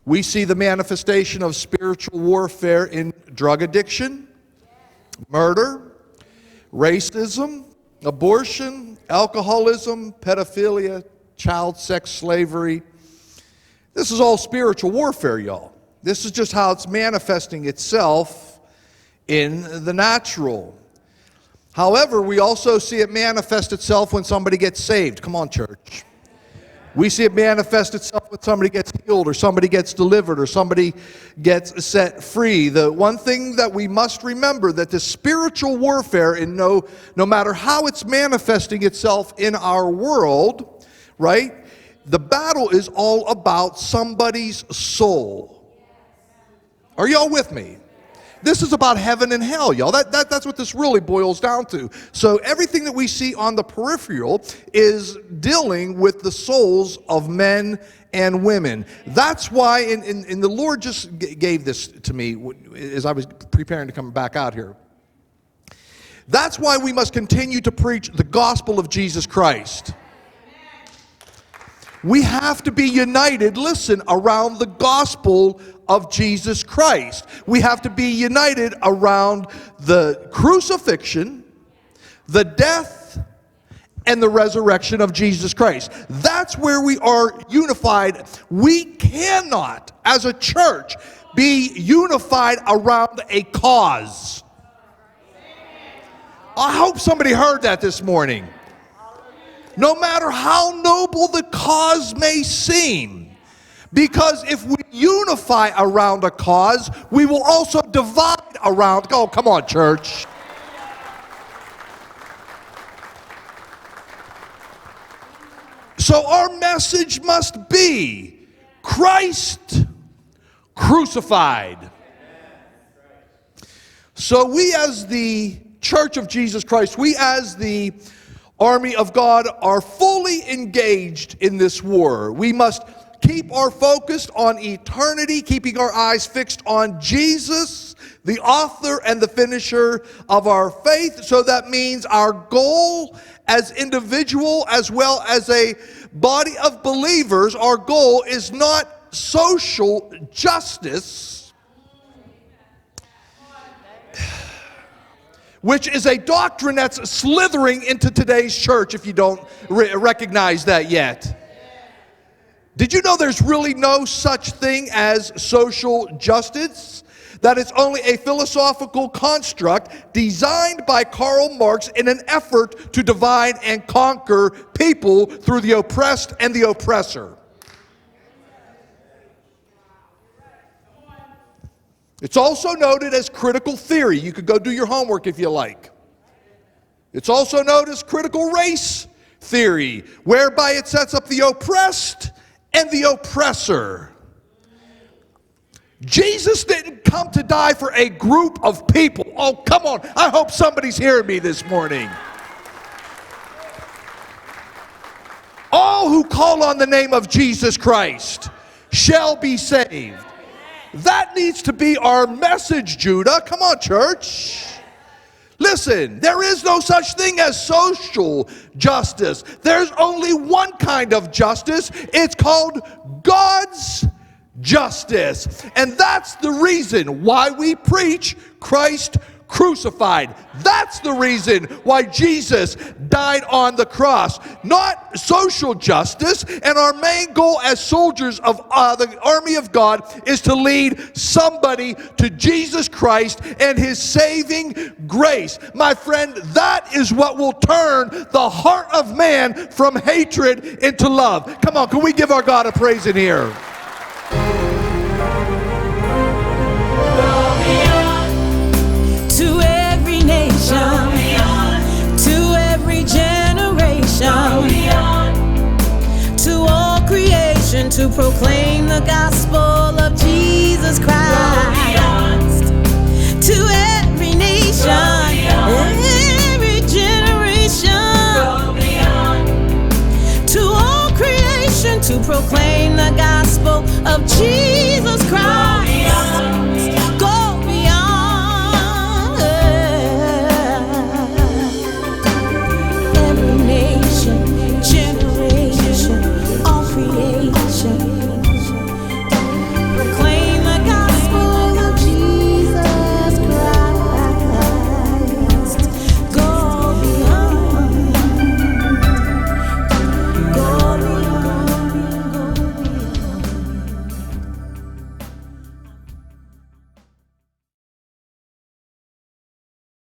We see the manifestation of spiritual warfare in drug addiction, murder, racism, abortion, alcoholism, pedophilia, child sex slavery. This is all spiritual warfare, y'all. This is just how it's manifesting itself in the natural. However, we also see it manifest itself when somebody gets saved. Come on, church. We see it manifest itself when somebody gets healed or somebody gets delivered or somebody gets set free. The one thing that we must remember, that the spiritual warfare, in no matter how it's manifesting itself in our world, right? The battle is all about somebody's soul. Are y'all with me? This is about heaven and hell, y'all. That's what this really boils down to. So everything that we see on the peripheral is dealing with the souls of men and women. That's why, and the Lord just gave this to me as I was preparing to come back out here. That's why we must continue to preach the gospel of Jesus Christ. We have to be united, listen, around the gospel of Jesus Christ. We have to be united around the crucifixion, the death, and the resurrection of Jesus Christ. That's where we are unified. We cannot, as a church, be unified around a cause. I hope somebody heard that this morning. No matter how noble the cause may seem, because if we unify around a cause, we will also divide around. Oh, come on, church. So our message must be Christ crucified. So we as the Church of Jesus Christ, we as the army of God are fully engaged in this war. We must keep our focus on eternity, keeping our eyes fixed on Jesus, the author and the finisher of our faith. So that means our goal as individual as well as a body of believers, our goal is not social justice, which is a doctrine that's slithering into today's church, if you don't recognize that yet. Did you know there's really no such thing as social justice? That it's only a philosophical construct designed by Karl Marx in an effort to divide and conquer people through the oppressed and the oppressor. It's also noted as critical theory. You could go do your homework if you like. It's also known as critical race theory, whereby it sets up the oppressed and the oppressor. Jesus didn't come to die for a group of people. Oh, come on. I hope somebody's hearing me this morning. All who call on the name of Jesus Christ shall be saved. That needs to be our message, Judah. Come on, church. Listen, there is no such thing as social justice. There's only one kind of justice. It's called God's justice. And that's the reason why we preach Christ crucified. That's the reason why Jesus died on the cross. Not social justice. And our main goal as soldiers of the army of God is to lead somebody to Jesus Christ and his saving grace. My friend, that is what will turn the heart of man from hatred into love. Come on, can we give our God a praise in here? To every nation, to every generation, to all creation, to proclaim the gospel of Jesus Christ. To every nation, every generation, to all creation, to proclaim the gospel